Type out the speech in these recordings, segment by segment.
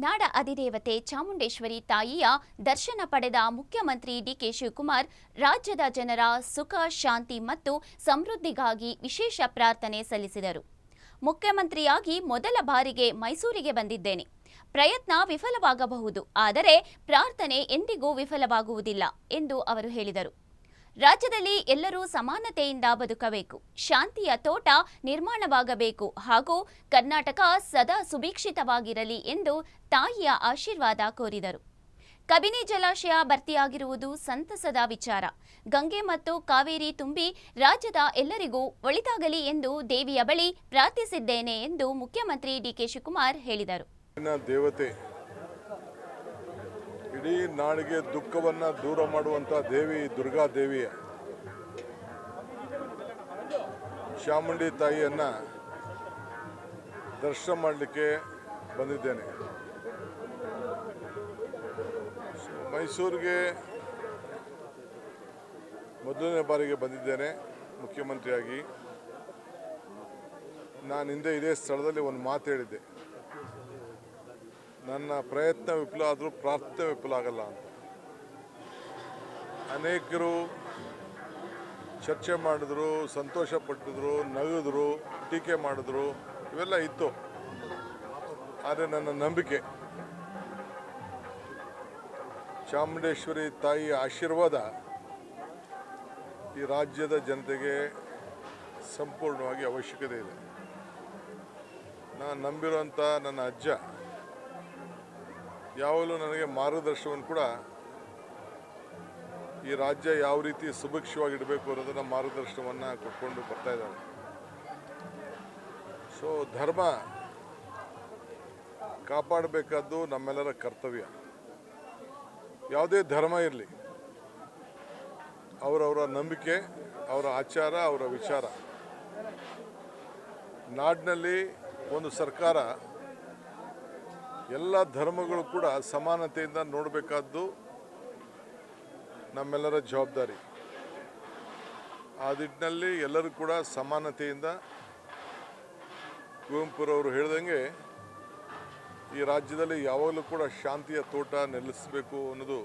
ನಾಡ ಅಧಿದೇವತೆ ಚಾಮುಂಡೇಶ್ವರಿ ತಾಯಿಯ ದರ್ಶನ ಪಡೆದ ಮುಖ್ಯಮಂತ್ರಿ ಡಿಕೆ ಶಿವಕುಮಾರ್ ರಾಜ್ಯದ ಜನರ ಸುಖ ಶಾಂತಿ ಮತ್ತು ಸಮೃದ್ಧಿಗಾಗಿ ವಿಶೇಷ ಪ್ರಾರ್ಥನೆ ಸಲ್ಲಿಸಿದರು. ಮುಖ್ಯಮಂತ್ರಿಯಾಗಿ ಮೊದಲ ಬಾರಿಗೆ ಮೈಸೂರಿಗೆ ಬಂದಿದ್ದೇನೆ. ಪ್ರಯತ್ನ ವಿಫಲವಾಗಬಹುದು, ಆದರೆ ಪ್ರಾರ್ಥನೆ ಎಂದಿಗೂ ವಿಫಲವಾಗುವುದಿಲ್ಲ ಎಂದು ಅವರು ಹೇಳಿದರು. ರಾಜ್ಯದಲ್ಲಿ ಎಲ್ಲರೂ ಸಮಾನತೆಯಿಂದ ಬದುಕಬೇಕು, ಶಾಂತಿಯ ತೋಟ ನಿರ್ಮಾಣವಾಗಬೇಕು ಹಾಗೂ ಕರ್ನಾಟಕ ಸದಾ ಸುಭಿಕ್ಷಿತವಾಗಿರಲಿ ಎಂದು ತಾಯಿಯ ಆಶೀರ್ವಾದ ಕೋರಿದರು. ಕಬಿನಿ ಜಲಾಶಯ ಭರ್ತಿಯಾಗಿರುವುದು ಸಂತಸದ ವಿಚಾರ. ಗಂಗೆ ಮತ್ತು ಕಾವೇರಿ ತುಂಬಿ ರಾಜ್ಯದ ಎಲ್ಲರಿಗೂ ಒಳಿತಾಗಲಿ ಎಂದು ದೇವಿಯ ಬಳಿ ಪ್ರಾರ್ಥಿಸಿದ್ದೇನೆ ಎಂದು ಮುಖ್ಯಮಂತ್ರಿ ಡಿಕೆ ಶಿವಕುಮಾರ್ ಹೇಳಿದರು. ದೇವತೆ ಇಡೀ ನಾಡಿಗೆ ದುಃಖವನ್ನು ದೂರ ಮಾಡುವಂಥ ದೇವಿ ದುರ್ಗಾ ದೇವಿಯ ಚಾಮುಂಡಿ ತಾಯಿಯನ್ನು ದರ್ಶನ ಮಾಡಲಿಕ್ಕೆ ಬಂದಿದ್ದೇನೆ. ಮೈಸೂರಿಗೆ ಮೊದಲನೇ ಬಾರಿಗೆ ಬಂದಿದ್ದೇನೆ ಮುಖ್ಯಮಂತ್ರಿಯಾಗಿ. ನಾನು ಹಿಂದೆ ಇದೇ ಸ್ಥಳದಲ್ಲಿ ಒಂದು ಮಾತು ಹೇಳಿದ್ದೆ, ನನ್ನ ಪ್ರಯತ್ನ ವಿಫಲ ಆದರೂ ಪ್ರಾರ್ಥನೆ ವಿಫಲ ಆಗಲ್ಲ ಅಂತ. ಅನೇಕರು ಚರ್ಚೆ ಮಾಡಿದ್ರು, ಸಂತೋಷಪಟ್ಟಿದ್ರು, ನಗಿದ್ರು, ಟೀಕೆ ಮಾಡಿದ್ರು, ಇವೆಲ್ಲ ಇತ್ತು. ಆದರೆ ನನ್ನ ನಂಬಿಕೆ ಚಾಮುಂಡೇಶ್ವರಿ ತಾಯಿಯ ಆಶೀರ್ವಾದ ಈ ರಾಜ್ಯದ ಜನತೆಗೆ ಸಂಪೂರ್ಣವಾಗಿ ಅವಶ್ಯಕತೆ ಇದೆ. ನಾನು ನಂಬಿರುವಂಥ ನನ್ನ ಅಜ್ಜ ಯಾವಾಗಲೂ ನನಗೆ ಮಾರ್ಗದರ್ಶನವನ್ನು ಕೂಡ ಈ ರಾಜ್ಯ ಯಾವ ರೀತಿ ಸುಭಿಕ್ಷವಾಗಿಡಬೇಕು ಅನ್ನೋದನ್ನು ಮಾರ್ಗದರ್ಶನವನ್ನು ಕೊಟ್ಕೊಂಡು ಬರ್ತಾ ಇದ್ದಾರೆ. ಸೊ ಧರ್ಮ ಕಾಪಾಡಬೇಕಾದ್ದು ನಮ್ಮೆಲ್ಲರ ಕರ್ತವ್ಯ. ಯಾವುದೇ ಧರ್ಮ ಇರಲಿ, ಅವರವರ ನಂಬಿಕೆ, ಅವರ ಆಚಾರ, ಅವರ ವಿಚಾರ. ನಾಡಿನಲ್ಲಿ ಒಂದು ಸರ್ಕಾರ ಎಲ್ಲ ಧರ್ಮಗಳು ಕೂಡ ಸಮಾನತೆಯಿಂದ ನೋಡಬೇಕಾದ್ದು ನಮ್ಮೆಲ್ಲರ ಜವಾಬ್ದಾರಿ. ಆ ನಿಟ್ಟಿನಲ್ಲಿ ಎಲ್ಲರೂ ಕೂಡ ಸಮಾನತೆಯಿಂದ ಕುವೆಂಪುರವರು ಹೇಳಿದಂಗೆ ಈ ರಾಜ್ಯದಲ್ಲಿ ಯಾವಾಗಲೂ ಕೂಡ ಶಾಂತಿಯ ತೋಟ ನೆಲೆಸಬೇಕು ಅನ್ನೋದು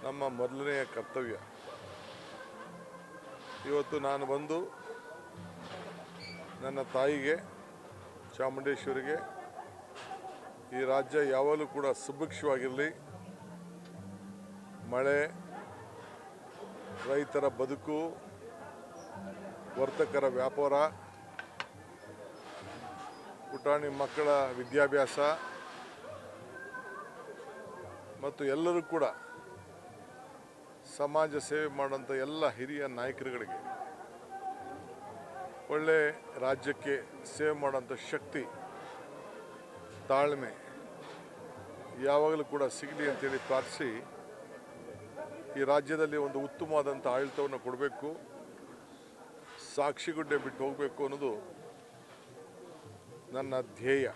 ನಮ್ಮ ಮೊದಲನೆಯ ಕರ್ತವ್ಯ. ಇವತ್ತು ನಾನು ಬಂದು ನನ್ನ ತಾಯಿಗೆ ಚಾಮುಂಡೇಶ್ವರಿಗೆ ಈ ರಾಜ್ಯ ಯಾವಾಗಲೂ ಕೂಡ ಸುಭಿಕ್ಷವಾಗಿರಲಿ, ಮಳೆ, ರೈತರ ಬದುಕು, ವರ್ತಕರ ವ್ಯಾಪಾರ, ಪುಟಾಣಿ ಮಕ್ಕಳ ವಿದ್ಯಾಭ್ಯಾಸ ಮತ್ತು ಎಲ್ಲರೂ ಕೂಡ ಸಮಾಜ ಸೇವೆ ಮಾಡುವಂಥ ಎಲ್ಲ ಹಿರಿಯ ನಾಯಕರುಗಳಿಗೆ ಒಳ್ಳೆ ರಾಜ್ಯಕ್ಕೆ ಸೇವೆ ಮಾಡುವಂಥ ಶಕ್ತಿ, ತಾಳ್ಮೆ ಯಾವಾಗಲೂ ಕೂಡ ಸಿಗಲಿ ಅಂತೇಳಿ ಪ್ರಾರ್ಥಿಸಿ ಈ ರಾಜ್ಯದಲ್ಲಿ ಒಂದು ಉತ್ತಮವಾದಂಥ ಆಡಳಿತವನ್ನು ಕೊಡಬೇಕು, ಸಾಕ್ಷಿಗುಡ್ಡೆ ಬಿಟ್ಟು ಹೋಗಬೇಕು ಅನ್ನೋದು ನನ್ನ ಧ್ಯೇಯ.